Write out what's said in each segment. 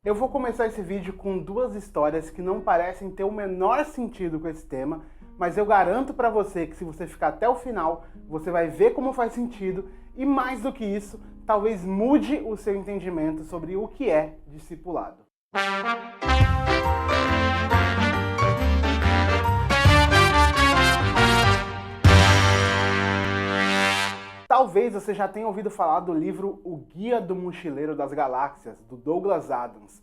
Eu vou começar esse vídeo com duas histórias que não parecem ter o menor sentido com esse tema, mas eu garanto pra você que se você ficar até o final, você vai ver como faz sentido e, mais do que isso, talvez mude o seu entendimento sobre o que é discipulado. Talvez você já tenha ouvido falar do livro O Guia do Mochileiro das Galáxias, do Douglas Adams.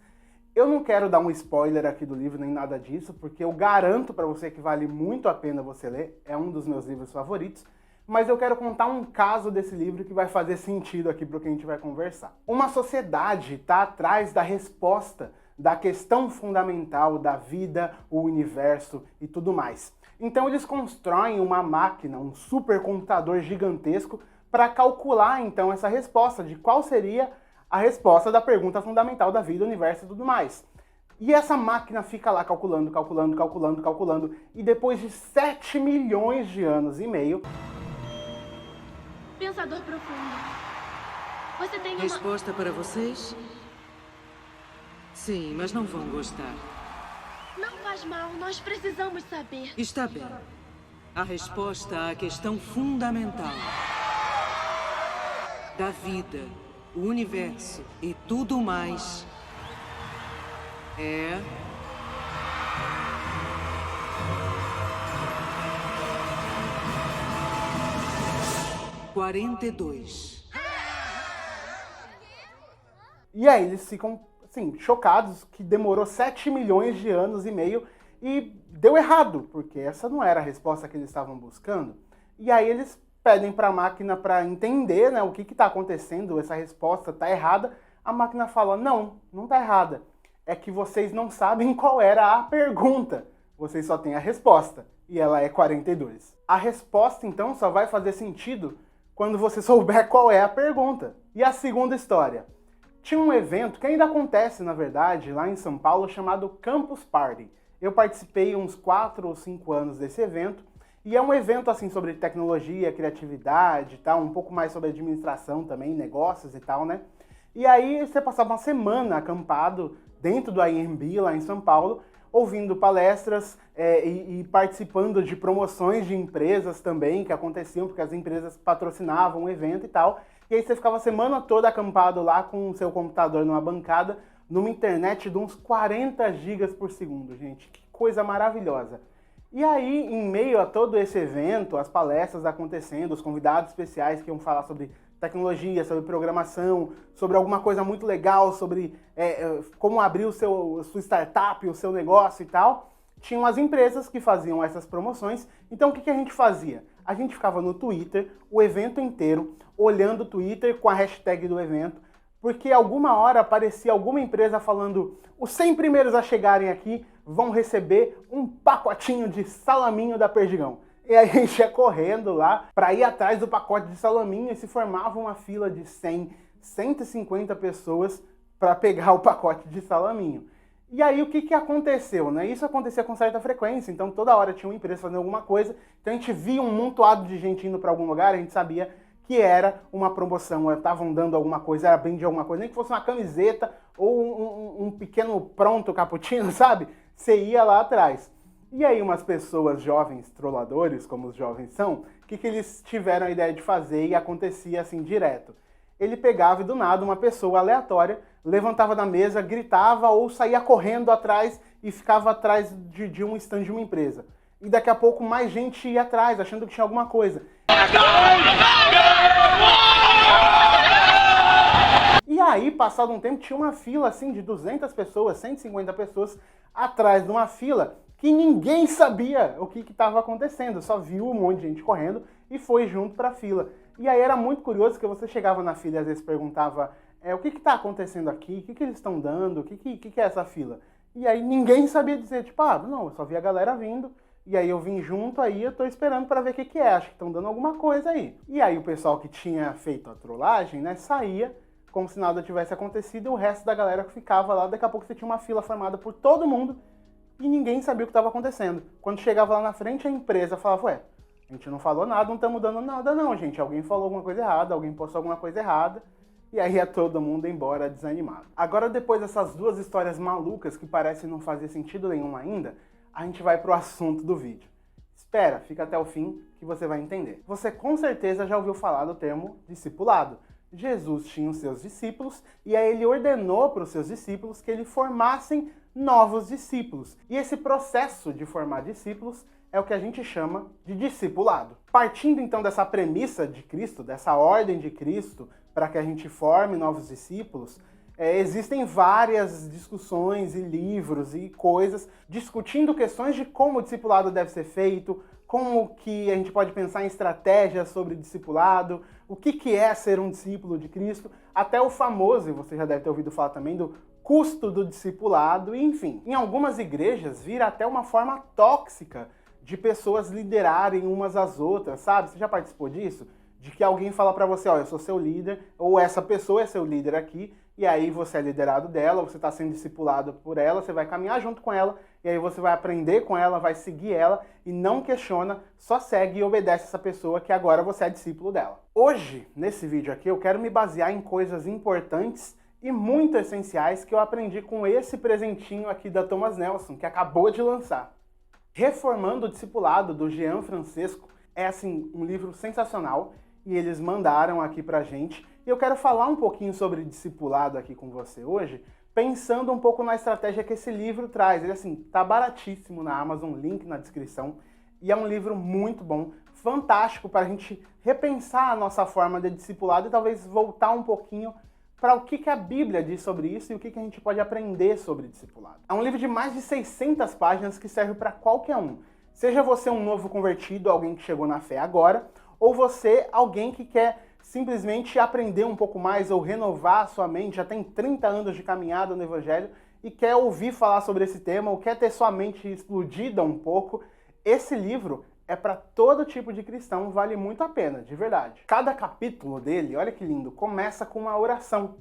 Eu não quero dar um spoiler aqui do livro nem nada disso, porque eu garanto para você que vale muito a pena você ler, é um dos meus livros favoritos, mas eu quero contar um caso desse livro que vai fazer sentido aqui para o que a gente vai conversar. Uma sociedade está atrás da resposta da questão fundamental da vida, o universo e tudo mais. Então eles constroem uma máquina, um supercomputador gigantesco, para calcular então essa resposta de qual seria a resposta da pergunta fundamental da vida, universo e tudo mais. E essa máquina fica lá calculando, e depois de 7 milhões de anos e meio... Pensador profundo. Você tem uma... Resposta para vocês? Sim, mas não vão gostar. Não faz mal, nós precisamos saber. Está bem. A resposta à questão fundamental da vida, o universo e tudo mais é... ...42. E aí eles ficam, assim, chocados que demorou 7 milhões de anos e meio e deu errado, porque essa não era a resposta que eles estavam buscando. E aí eles pedem para a máquina para entender, né, o que está acontecendo, essa resposta está errada. A máquina fala, não está errada. É que vocês não sabem qual era a pergunta. Vocês só têm a resposta, e ela é 42. A resposta, então, só vai fazer sentido quando você souber qual é a pergunta. E a segunda história. Tinha um evento que ainda acontece, na verdade, lá em São Paulo, chamado Campus Party. Eu participei uns 4 ou 5 anos desse evento, e é um evento assim sobre tecnologia, criatividade, tal, um pouco mais sobre administração também, negócios e tal, né? E aí você passava uma semana acampado dentro do IMB, lá em São Paulo, ouvindo palestras e participando de promoções de empresas também que aconteciam, porque as empresas patrocinavam o evento e tal. E aí você ficava a semana toda acampado lá com o seu computador numa bancada, numa internet de uns 40 gigas por segundo, gente. Que coisa maravilhosa. E aí, em meio a todo esse evento, as palestras acontecendo, os convidados especiais que iam falar sobre tecnologia, sobre programação, sobre alguma coisa muito legal, sobre como abrir sua startup, o seu negócio e tal, tinham as empresas que faziam essas promoções. Então o que a gente fazia? A gente ficava no Twitter o evento inteiro, olhando o Twitter com a hashtag do evento, porque alguma hora aparecia alguma empresa falando: os 100 primeiros a chegarem aqui vão receber um pacotinho de salaminho da Perdigão. E aí a gente ia correndo lá para ir atrás do pacote de salaminho e se formava uma fila de 100, 150 pessoas para pegar o pacote de salaminho. E aí o que aconteceu, né? Isso acontecia com certa frequência, então toda hora tinha uma empresa fazendo alguma coisa, então a gente via um montoado de gente indo para algum lugar, a gente sabia que era uma promoção, estavam dando alguma coisa, era brinde de alguma coisa, nem que fosse uma camiseta ou um pequeno pronto cappuccino, sabe? Você ia lá atrás. E aí umas pessoas jovens trolladores, como os jovens são, o que eles tiveram a ideia de fazer e acontecia assim direto? Ele pegava e do nada uma pessoa aleatória levantava da mesa, gritava ou saía correndo atrás e ficava atrás de um stand de uma empresa. E daqui a pouco mais gente ia atrás, achando que tinha alguma coisa. E aí, passado um tempo, tinha uma fila assim de 200 pessoas, 150 pessoas atrás de uma fila que ninguém sabia o que estava acontecendo, só viu um monte de gente correndo e foi junto para a fila. E aí era muito curioso que você chegava na fila e às vezes perguntava o que está acontecendo aqui, o que eles estão dando, o que é essa fila? E aí ninguém sabia dizer, tipo, não, eu só vi a galera vindo, e aí eu vim junto, aí eu tô esperando para ver o que é, acho que estão dando alguma coisa aí. E aí o pessoal que tinha feito a trollagem, né, saía como se nada tivesse acontecido, e o resto da galera que ficava lá, daqui a pouco você tinha uma fila formada por todo mundo, e ninguém sabia o que estava acontecendo. Quando chegava lá na frente, a empresa falava, ué, a gente não falou nada, não estamos dando nada não, gente. Alguém falou alguma coisa errada, alguém postou alguma coisa errada. e aí ia todo mundo embora desanimado. Agora, depois dessas duas histórias malucas que parecem não fazer sentido nenhum ainda, a gente vai pro assunto do vídeo. Espera, fica até o fim que você vai entender. Você com certeza já ouviu falar do termo discipulado. Jesus tinha os seus discípulos e aí ele ordenou para os seus discípulos que eles formassem novos discípulos. E esse processo de formar discípulos é o que a gente chama de discipulado. Partindo então dessa premissa de Cristo, dessa ordem de Cristo, para que a gente forme novos discípulos, existem várias discussões e livros e coisas discutindo questões de como o discipulado deve ser feito, como que a gente pode pensar em estratégias sobre discipulado, o que é ser um discípulo de Cristo, até o famoso, e você já deve ter ouvido falar também, do custo do discipulado, enfim. Em algumas igrejas vira até uma forma tóxica de pessoas liderarem umas às outras, sabe? Você já participou disso? De que alguém fala pra você, ó, eu sou seu líder, ou essa pessoa é seu líder aqui, e aí você é liderado dela, você está sendo discipulado por ela, você vai caminhar junto com ela, e aí você vai aprender com ela, vai seguir ela, e não questiona, só segue e obedece essa pessoa que agora você é discípulo dela. Hoje, nesse vídeo aqui, eu quero me basear em coisas importantes e muito essenciais que eu aprendi com esse presentinho aqui da Thomas Nelson, que acabou de lançar. Reformando o Discipulado, do Jean Francesco, é assim, um livro sensacional, e eles mandaram aqui pra gente. E eu quero falar um pouquinho sobre discipulado aqui com você hoje, pensando um pouco na estratégia que esse livro traz. Ele, assim, tá baratíssimo na Amazon, link na descrição, e é um livro muito bom, fantástico para a gente repensar a nossa forma de discipulado e talvez voltar um pouquinho para o que a Bíblia diz sobre isso e o que a gente pode aprender sobre discipulado. É um livro de mais de 600 páginas que serve para qualquer um. Seja você um novo convertido, alguém que chegou na fé agora, ou você, alguém que quer simplesmente aprender um pouco mais ou renovar a sua mente, já tem 30 anos de caminhada no Evangelho e quer ouvir falar sobre esse tema, ou quer ter sua mente explodida um pouco, esse livro é para todo tipo de cristão, vale muito a pena, de verdade. Cada capítulo dele, olha que lindo, começa com uma oração.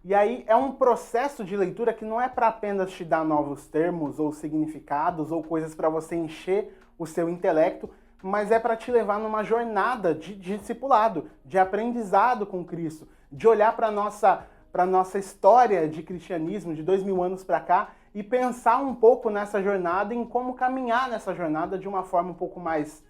E aí é um processo de leitura que não é para apenas te dar novos termos ou significados ou coisas para você encher o seu intelecto, mas é para te levar numa jornada de discipulado, de aprendizado com Cristo, de olhar para a nossa história de cristianismo de 2000 anos para cá e pensar um pouco nessa jornada, em como caminhar nessa jornada de uma forma um pouco mais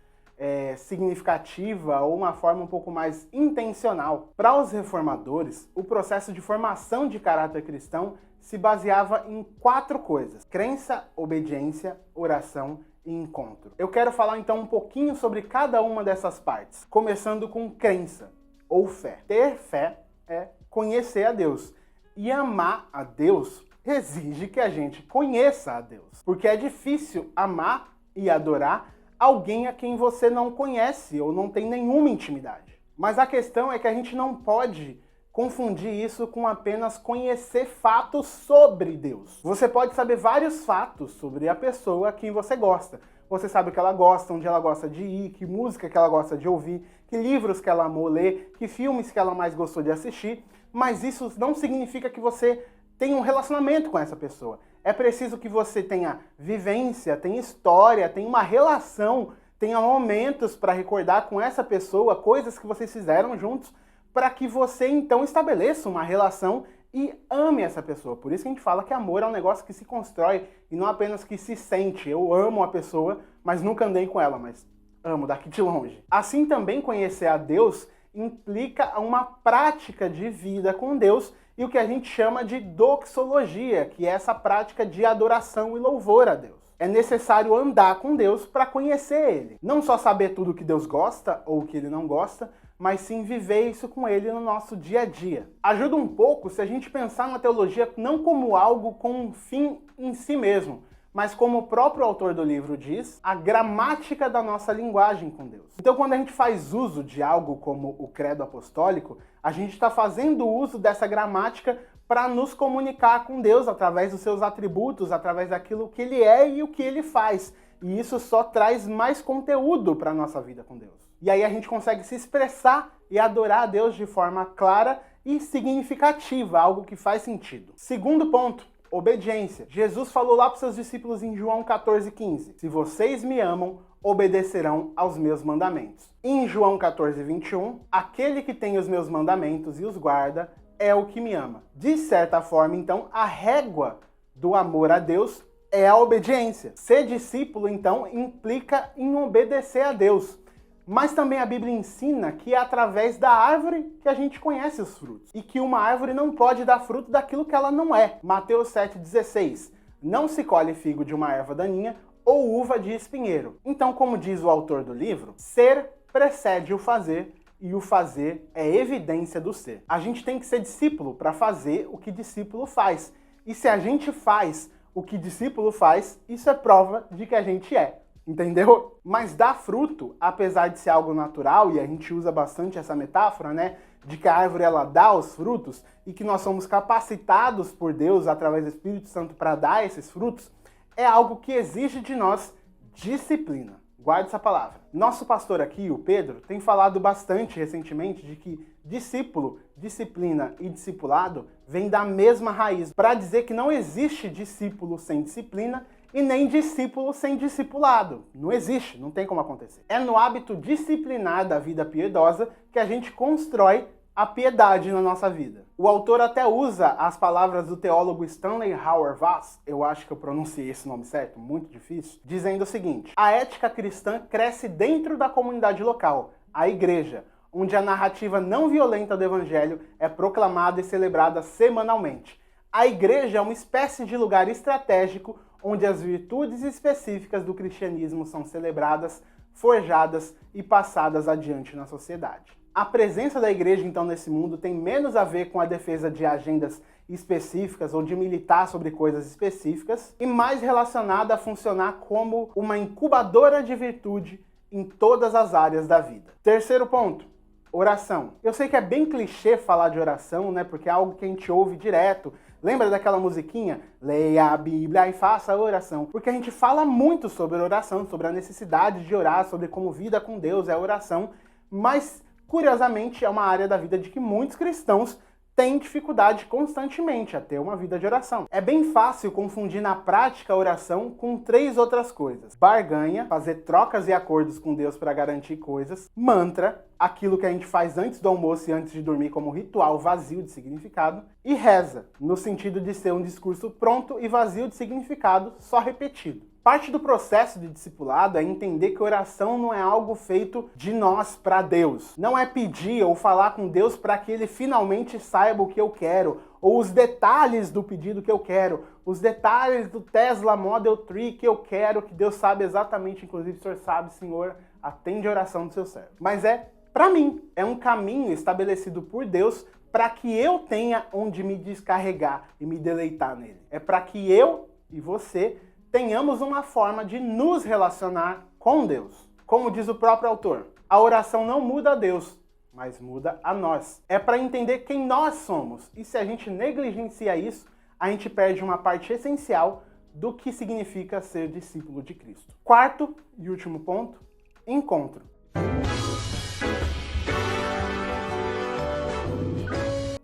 significativa ou uma forma um pouco mais intencional. Para os reformadores, o processo de formação de caráter cristão se baseava em 4 coisas: crença, obediência, oração e encontro. Eu quero falar então um pouquinho sobre cada uma dessas partes, começando com crença ou fé. Ter fé é conhecer a Deus, e amar a Deus exige que a gente conheça a Deus, porque é difícil amar e adorar alguém a quem você não conhece ou não tem nenhuma intimidade. Mas a questão é que a gente não pode confundir isso com apenas conhecer fatos sobre Deus. Você pode saber vários fatos sobre a pessoa a quem você gosta. Você sabe o que ela gosta, onde ela gosta de ir, que música que ela gosta de ouvir, que livros que ela amou ler, que filmes que ela mais gostou de assistir, mas isso não significa que você tenha um relacionamento com essa pessoa. É preciso que você tenha vivência, tenha história, tenha uma relação, tenha momentos para recordar com essa pessoa, coisas que vocês fizeram juntos, para que você então estabeleça uma relação e ame essa pessoa. Por isso que a gente fala que amor é um negócio que se constrói e não apenas que se sente. Eu amo a pessoa, mas nunca andei com ela, mas amo daqui de longe. Assim também conhecer a Deus implica uma prática de vida com Deus e o que a gente chama de doxologia, que é essa prática de adoração e louvor a Deus. É necessário andar com Deus para conhecer Ele. Não só saber tudo o que Deus gosta ou o que Ele não gosta, mas sim viver isso com Ele no nosso dia a dia. Ajuda um pouco se a gente pensar na teologia não como algo com um fim em si mesmo, mas como o próprio autor do livro diz, a gramática da nossa linguagem com Deus. Então, quando a gente faz uso de algo como o credo apostólico, a gente está fazendo uso dessa gramática para nos comunicar com Deus através dos seus atributos, através daquilo que Ele é e o que Ele faz. E isso só traz mais conteúdo para a nossa vida com Deus. E aí a gente consegue se expressar e adorar a Deus de forma clara e significativa, algo que faz sentido. Segundo ponto, obediência. Jesus falou lá para os seus discípulos em João 14,15. Se vocês me amam, obedecerão aos meus mandamentos. Em João 14,21, aquele que tem os meus mandamentos e os guarda, é o que me ama. De certa forma, então, a régua do amor a Deus é a obediência. Ser discípulo, então, implica em obedecer a Deus. Mas também a Bíblia ensina que é através da árvore que a gente conhece os frutos. E que uma árvore não pode dar fruto daquilo que ela não é. Mateus 7,16. Não se colhe figo de uma erva daninha ou uva de espinheiro. Então, como diz o autor do livro, ser precede o fazer e o fazer é evidência do ser. A gente tem que ser discípulo para fazer o que discípulo faz. E se a gente faz o que discípulo faz, isso é prova de que a gente é. Entendeu? Mas dar fruto, apesar de ser algo natural, e a gente usa bastante essa metáfora, né? De que a árvore ela dá os frutos e que nós somos capacitados por Deus através do Espírito Santo para dar esses frutos, é algo que exige de nós disciplina. Guarde essa palavra. Nosso pastor aqui, o Pedro, tem falado bastante recentemente de que discípulo, disciplina e discipulado vêm da mesma raiz, para dizer que não existe discípulo sem disciplina e nem discípulo sem discipulado. Não existe, não tem como acontecer. É no hábito disciplinar da vida piedosa que a gente constrói a piedade na nossa vida. O autor até usa as palavras do teólogo Stanley Hauerwas, eu acho que eu pronunciei esse nome certo, muito difícil, dizendo o seguinte: a ética cristã cresce dentro da comunidade local, a igreja, onde a narrativa não violenta do evangelho é proclamada e celebrada semanalmente. A igreja é uma espécie de lugar estratégico onde as virtudes específicas do cristianismo são celebradas, forjadas e passadas adiante na sociedade. A presença da igreja, então, nesse mundo tem menos a ver com a defesa de agendas específicas ou de militar sobre coisas específicas e mais relacionada a funcionar como uma incubadora de virtude em todas as áreas da vida. Terceiro ponto, oração. Eu sei que é bem clichê falar de oração, né? Porque é algo que a gente ouve direto. Lembra daquela musiquinha? Leia a Bíblia e faça a oração. Porque a gente fala muito sobre oração, sobre a necessidade de orar, sobre como vida com Deus é oração, mas curiosamente, é uma área da vida de que muitos cristãos têm dificuldade constantemente a ter uma vida de oração. É bem fácil confundir na prática a oração com 3 outras coisas: barganha, fazer trocas e acordos com Deus para garantir coisas; mantra, aquilo que a gente faz antes do almoço e antes de dormir como ritual vazio de significado; e reza, no sentido de ser um discurso pronto e vazio de significado, só repetido. Parte do processo de discipulado é entender que oração não é algo feito de nós para Deus. Não é pedir ou falar com Deus para que Ele finalmente saiba o que eu quero, ou os detalhes do pedido que eu quero, os detalhes do Tesla Model 3 que eu quero, que Deus sabe exatamente, inclusive o Senhor sabe, Senhor, atende a oração do seu servo. Mas é para mim, é um caminho estabelecido por Deus para que eu tenha onde me descarregar e me deleitar nele. É para que eu e você tenhamos uma forma de nos relacionar com Deus. Como diz o próprio autor, a oração não muda a Deus, mas muda a nós. É para entender quem nós somos. E se a gente negligencia isso, a gente perde uma parte essencial do que significa ser discípulo de Cristo. Quarto e último ponto, encontro.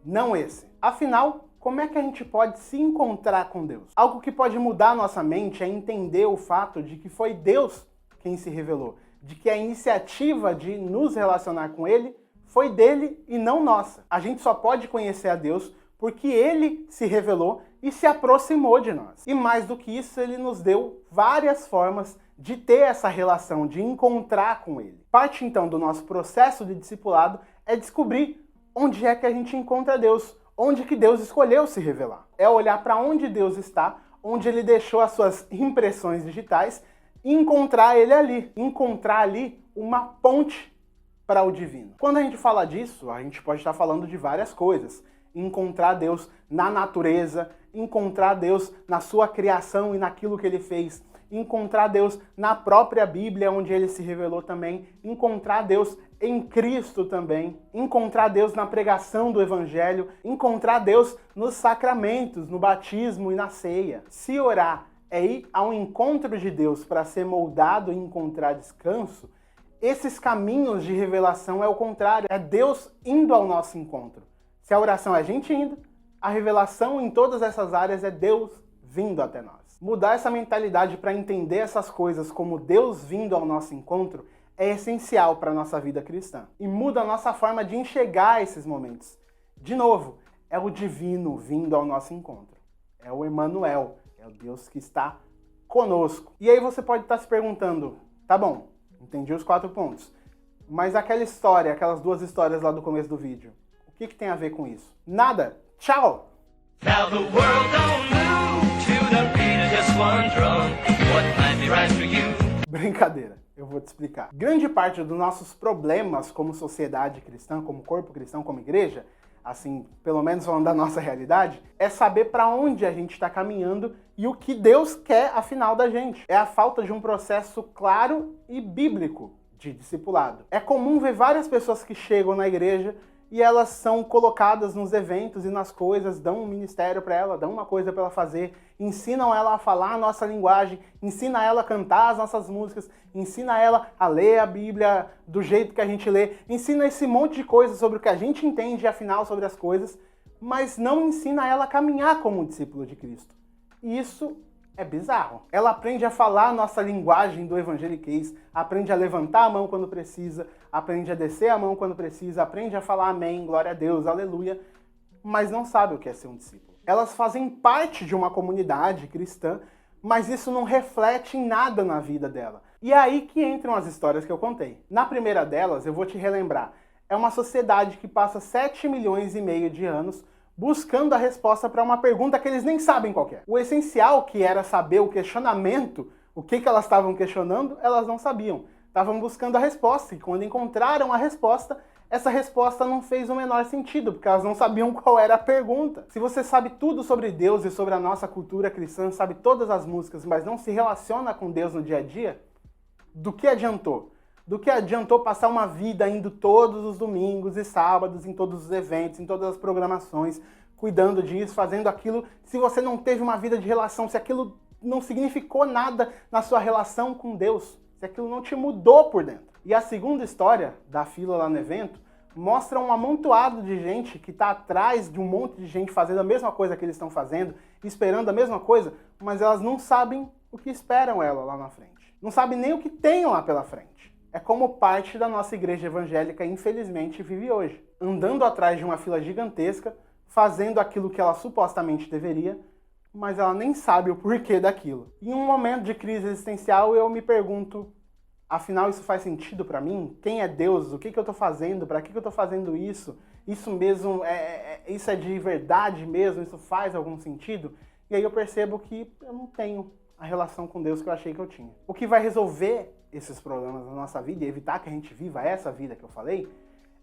Não esse. Afinal, como é que a gente pode se encontrar com Deus? Algo que pode mudar a nossa mente é entender o fato de que foi Deus quem se revelou, de que a iniciativa de nos relacionar com Ele foi dele e não nossa. A gente só pode conhecer a Deus porque Ele se revelou e se aproximou de nós. E mais do que isso, Ele nos deu várias formas de ter essa relação, de encontrar com Ele. Parte então do nosso processo de discipulado é descobrir onde é que a gente encontra Deus, onde que Deus escolheu se revelar. É olhar para onde Deus está, onde Ele deixou as suas impressões digitais e encontrar Ele ali. Encontrar ali uma ponte para o divino. Quando a gente fala disso, a gente pode estar falando de várias coisas. Encontrar Deus na natureza, encontrar Deus na sua criação e naquilo que Ele fez. Encontrar Deus na própria Bíblia, onde Ele se revelou também. Encontrar Deus em Cristo também. Encontrar Deus na pregação do Evangelho. Encontrar Deus nos sacramentos, no batismo e na ceia. Se orar é ir ao encontro de Deus para ser moldado e encontrar descanso, esses caminhos de revelação é o contrário. É Deus indo ao nosso encontro. Se a oração é a gente indo, a revelação em todas essas áreas é Deus vindo até nós. Mudar essa mentalidade para entender essas coisas como Deus vindo ao nosso encontro é essencial para a nossa vida cristã. E muda a nossa forma de enxergar esses momentos. De novo, é o divino vindo ao nosso encontro. É o Emanuel, é o Deus que está conosco. E aí você pode estar se perguntando, tá bom, entendi os 4 pontos, mas aquela história, aquelas 2 histórias lá do começo do vídeo, o que tem a ver com isso? Nada! Tchau! Now the world don't move to the beat of just one drum. What might be right for you? Brincadeira, eu vou te explicar. Grande parte dos nossos problemas como sociedade cristã, como corpo cristão, como igreja, assim, pelo menos falando da nossa realidade, é saber para onde a gente está caminhando e o que Deus quer afinal da gente. É a falta de um processo claro e bíblico de discipulado. É comum ver várias pessoas que chegam na igreja e elas são colocadas nos eventos e nas coisas, dão um ministério para ela, dão uma coisa para ela fazer, ensinam ela a falar a nossa linguagem, ensinam ela a cantar as nossas músicas, ensinam ela a ler a Bíblia do jeito que a gente lê, ensina esse monte de coisas sobre o que a gente entende, afinal, sobre as coisas, mas não ensina ela a caminhar como um discípulo de Cristo. E isso é bizarro. Ela aprende a falar a nossa linguagem do evangeliquez, aprende a levantar a mão quando precisa, aprende a descer a mão quando precisa, aprende a falar amém, glória a Deus, aleluia, mas não sabe o que é ser um discípulo. Elas fazem parte de uma comunidade cristã, mas isso não reflete em nada na vida dela. E é aí que entram as histórias que eu contei. Na primeira delas, eu vou te relembrar, é uma sociedade que passa 7,5 milhões de anos buscando a resposta para uma pergunta que eles nem sabem qual é. O essencial, que era saber o questionamento, o que elas estavam questionando, elas não sabiam. Estavam buscando a resposta, e quando encontraram a resposta, essa resposta não fez o menor sentido, porque elas não sabiam qual era a pergunta. Se você sabe tudo sobre Deus e sobre a nossa cultura cristã, sabe todas as músicas, mas não se relaciona com Deus no dia a dia, do que adiantou? Do que adiantou passar uma vida indo todos os domingos e sábados, em todos os eventos, em todas as programações, cuidando disso, fazendo aquilo, se você não teve uma vida de relação, se aquilo não significou nada na sua relação com Deus, se aquilo não te mudou por dentro. E a segunda história da fila lá no evento mostra um amontoado de gente que está atrás de um monte de gente fazendo a mesma coisa que eles estão fazendo, esperando a mesma coisa, mas elas não sabem o que esperam ela lá na frente. Não sabem nem o que tem lá pela frente. É como parte da nossa igreja evangélica, infelizmente, vive hoje. Andando atrás de uma fila gigantesca, fazendo aquilo que ela supostamente deveria, mas ela nem sabe o porquê daquilo. Em um momento de crise existencial, eu me pergunto, afinal, isso faz sentido para mim? Quem é Deus? O que eu estou fazendo? Para que eu estou fazendo isso? Isso mesmo, isso é de verdade mesmo? Isso faz algum sentido? E aí eu percebo que eu não tenho a relação com Deus que eu achei que eu tinha. O que vai resolver esses problemas na nossa vida e evitar que a gente viva essa vida que eu falei,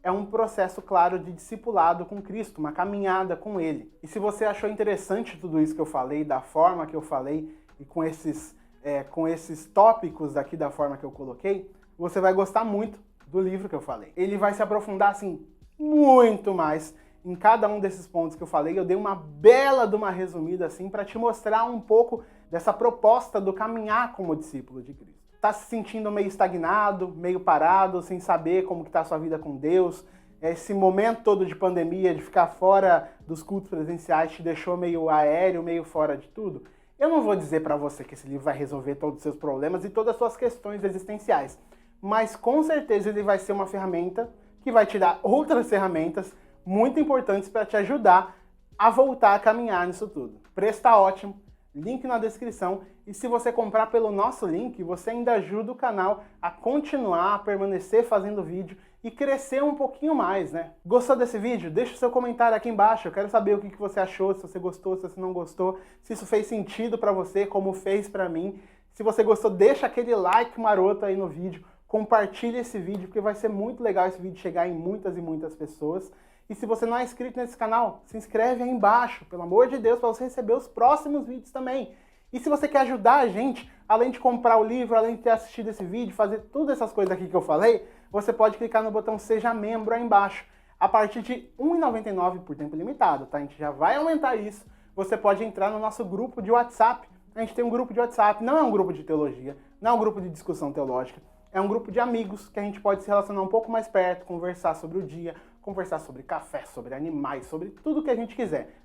é um processo claro de discipulado com Cristo, uma caminhada com Ele. E se você achou interessante tudo isso que eu falei, da forma que eu falei e com esses tópicos aqui da forma que eu coloquei, você vai gostar muito do livro que eu falei. Ele vai se aprofundar, assim, muito mais em cada um desses pontos que eu falei. Eu dei uma bela de uma resumida, assim, para te mostrar um pouco dessa proposta do caminhar como discípulo de Cristo. Tá se sentindo meio estagnado, meio parado, sem saber como que tá a sua vida com Deus, esse momento todo de pandemia, de ficar fora dos cultos presenciais, te deixou meio aéreo, meio fora de tudo? Eu não vou dizer para você que esse livro vai resolver todos os seus problemas e todas as suas questões existenciais, mas com certeza ele vai ser uma ferramenta que vai te dar outras ferramentas muito importantes para te ajudar a voltar a caminhar nisso tudo. O preço tá ótimo. Link na descrição, e se você comprar pelo nosso link, você ainda ajuda o canal a continuar, a permanecer fazendo vídeo e crescer um pouquinho mais, né? Gostou desse vídeo? Deixa o seu comentário aqui embaixo, eu quero saber o que você achou, se você gostou, se você não gostou, se isso fez sentido pra você, como fez pra mim. Se você gostou, deixa aquele like maroto aí no vídeo, compartilha esse vídeo, porque vai ser muito legal esse vídeo chegar em muitas e muitas pessoas. E se você não é inscrito nesse canal, se inscreve aí embaixo, pelo amor de Deus, para você receber os próximos vídeos também. E se você quer ajudar a gente, além de comprar o livro, além de ter assistido esse vídeo, fazer todas essas coisas aqui que eu falei, você pode clicar no botão Seja Membro aí embaixo. A partir de R$ 1,99 por tempo limitado, tá? A gente já vai aumentar isso. Você pode entrar no nosso grupo de WhatsApp. A gente tem um grupo de WhatsApp, não é um grupo de teologia, não é um grupo de discussão teológica, é um grupo de amigos que a gente pode se relacionar um pouco mais perto, conversar sobre o dia, conversar sobre café, sobre animais, sobre tudo que a gente quiser.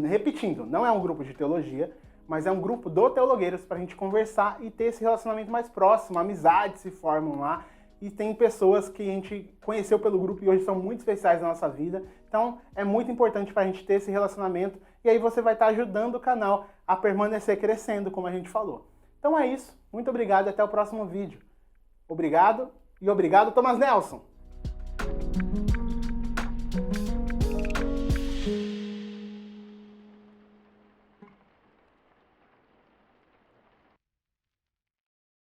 Repetindo, não é um grupo de teologia, mas é um grupo do Teologueiros para a gente conversar e ter esse relacionamento mais próximo, amizades se formam lá, e tem pessoas que a gente conheceu pelo grupo e hoje são muito especiais na nossa vida, Então é muito importante para a gente ter esse relacionamento e aí você vai estar ajudando o canal a permanecer crescendo, como a gente falou. Então é isso, muito obrigado e até o próximo vídeo. Obrigado e obrigado, Thomas Nelson!